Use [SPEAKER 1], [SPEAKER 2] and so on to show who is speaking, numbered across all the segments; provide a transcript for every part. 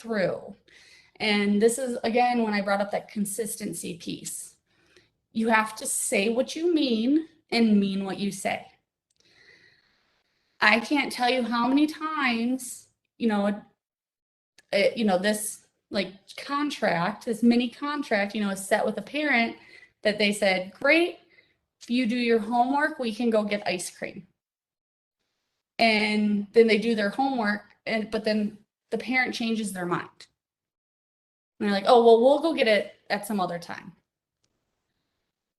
[SPEAKER 1] through. And this is, again, when I brought up that consistency piece. You have to say what you mean and mean what you say. I can't tell you how many times, this like contract, this mini contract, is set with a parent that they said, great, if you do your homework, we can go get ice cream. And then they do their homework, but then the parent changes their mind. And they're like, oh, well, we'll go get it at some other time.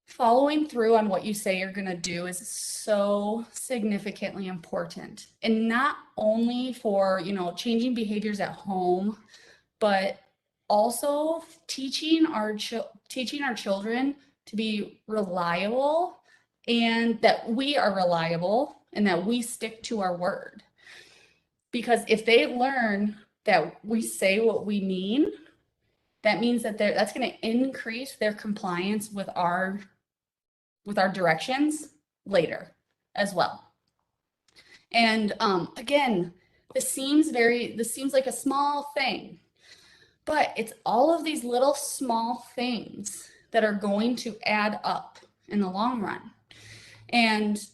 [SPEAKER 1] Following through on what you say you're going to do is so significantly important. And not only for, changing behaviors at home, but also teaching our children to be reliable, and that we are reliable and that we stick to our word. Because if they learn that we say what we mean, that means that that's going to increase their compliance with our directions later as well. And again, this seems like a small thing, but it's all of these little small things that are going to add up in the long run. And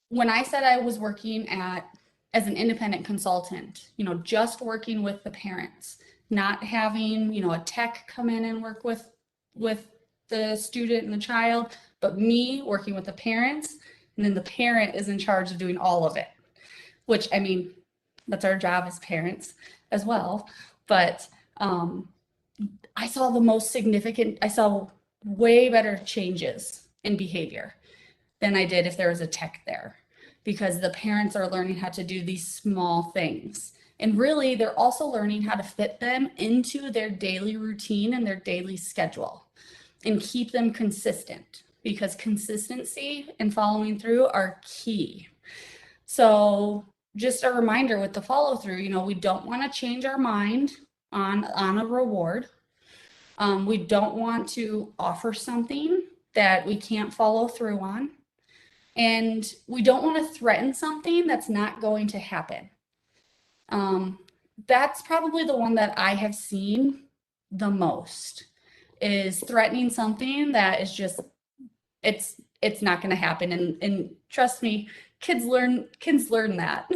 [SPEAKER 1] when I said I was working as an independent consultant, just working with the parents, not having, a tech come in and work with the student and the child, but me working with the parents, and then the parent is in charge of doing all of it, which, I mean, that's our job as parents as well. But I saw way better changes in behavior than I did if there was a tech there, because the parents are learning how to do these small things. And really, they're also learning how to fit them into their daily routine and their daily schedule and keep them consistent, because consistency and following through are key. So just a reminder with the follow through, we don't want to change our mind on a reward. We don't want to offer something that we can't follow through on. And we don't want to threaten something that's not going to happen. That's probably the one that I have seen the most, is threatening something that is just, it's not going to happen. And trust me, kids learn that.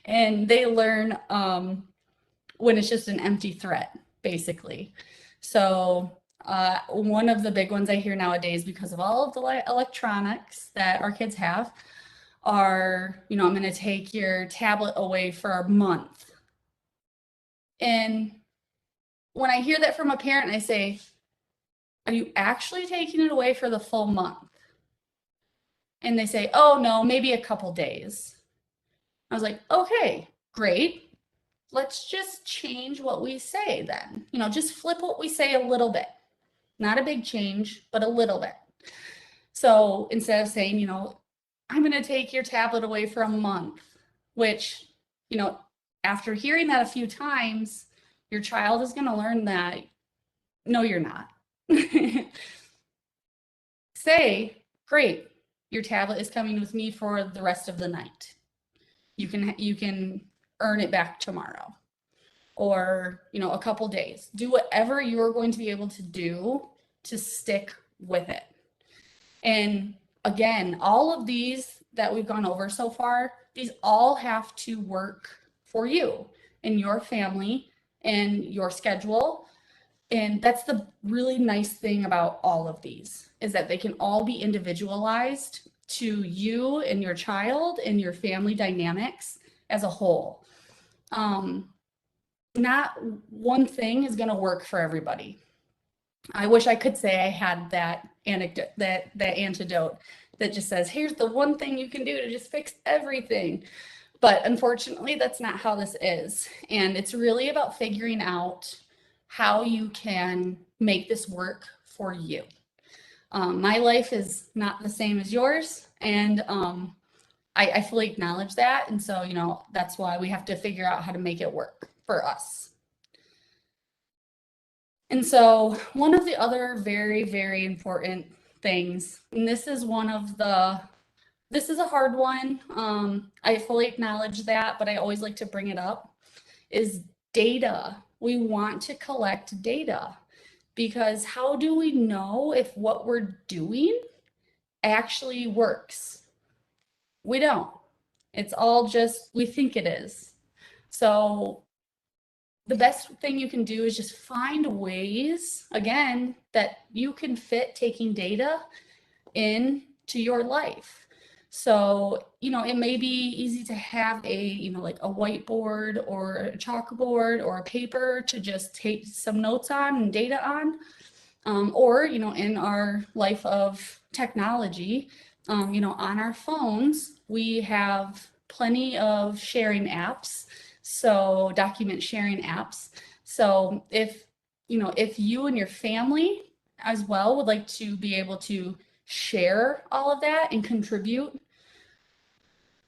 [SPEAKER 1] And they learn when it's just an empty threat, basically. So one of the big ones I hear nowadays, because of all of the electronics that our kids have, are, I'm going to take your tablet away for a month. And when I hear that from a parent, I say, are you actually taking it away for the full month? And they say, oh no, maybe a couple days. I was like, okay, great. Let's just change what we say then. Just flip what we say a little bit. Not a big change, but a little bit. So instead of saying, I'm going to take your tablet away for a month, which, after hearing that a few times, your child is going to learn that, no, you're not. Say, great, your tablet is coming with me for the rest of the night. You can earn it back tomorrow, or, a couple days. Do whatever you're going to be able to do to stick with it. And again, all of these that we've gone over so far, these all have to work for you and your family and your schedule. And that's the really nice thing about all of these, is that they can all be individualized to you and your child and your family dynamics as a whole. Not one thing is going to work for everybody. I wish I could say I had that anecdote, that antidote that just says, here's the one thing you can do to just fix everything. But unfortunately, that's not how this is. And it's really about figuring out how you can make this work for you. My life is not the same as yours, and I fully acknowledge that. And so, that's why we have to figure out how to make it work for us. And so one of the other very, very important things, and this is a hard one. I fully acknowledge that, but I always like to bring it up, is data. We want to collect data, because how do we know if what we're doing actually works? We don't. It's all just, we think it is. So the best thing you can do is just find ways, again, that you can fit taking data into your life. So, it may be easy to have like a whiteboard or a chalkboard or a paper to just take some notes on and data on. Or, in our life of technology, on our phones, we have plenty of sharing apps. So document sharing apps. So if you and your family as well would like to be able to share all of that and contribute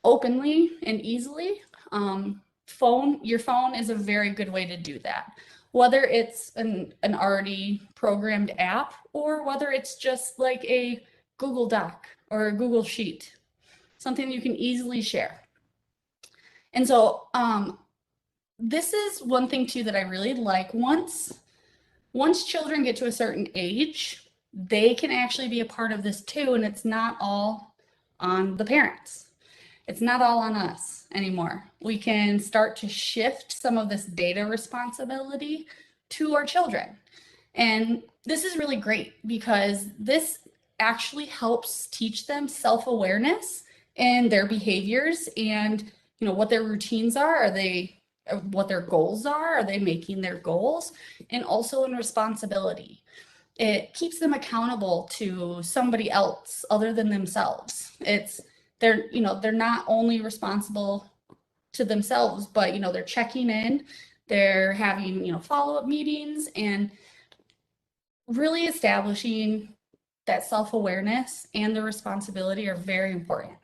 [SPEAKER 1] openly and easily, your phone is a very good way to do that. Whether it's an already programmed app or whether it's just like a Google Doc or a Google Sheet, something you can easily share. And so this is one thing too that I really like. Once children get to a certain age, they can actually be a part of this too, and it's not all on the parents. It's not all on us anymore. We can start to shift some of this data responsibility to our children. And this is really great because this actually helps teach them self-awareness in their behaviors and what their routines are they what their goals are they making their goals, and also in responsibility. It keeps them accountable to somebody else other than themselves. They're not only responsible to themselves, but they're checking in, they're having follow-up meetings, and really establishing that self-awareness and the responsibility are very important.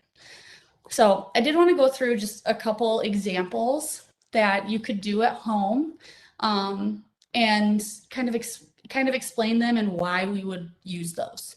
[SPEAKER 1] So I did want to go through just a couple examples that you could do at home, and kind of explain them and why we would use those.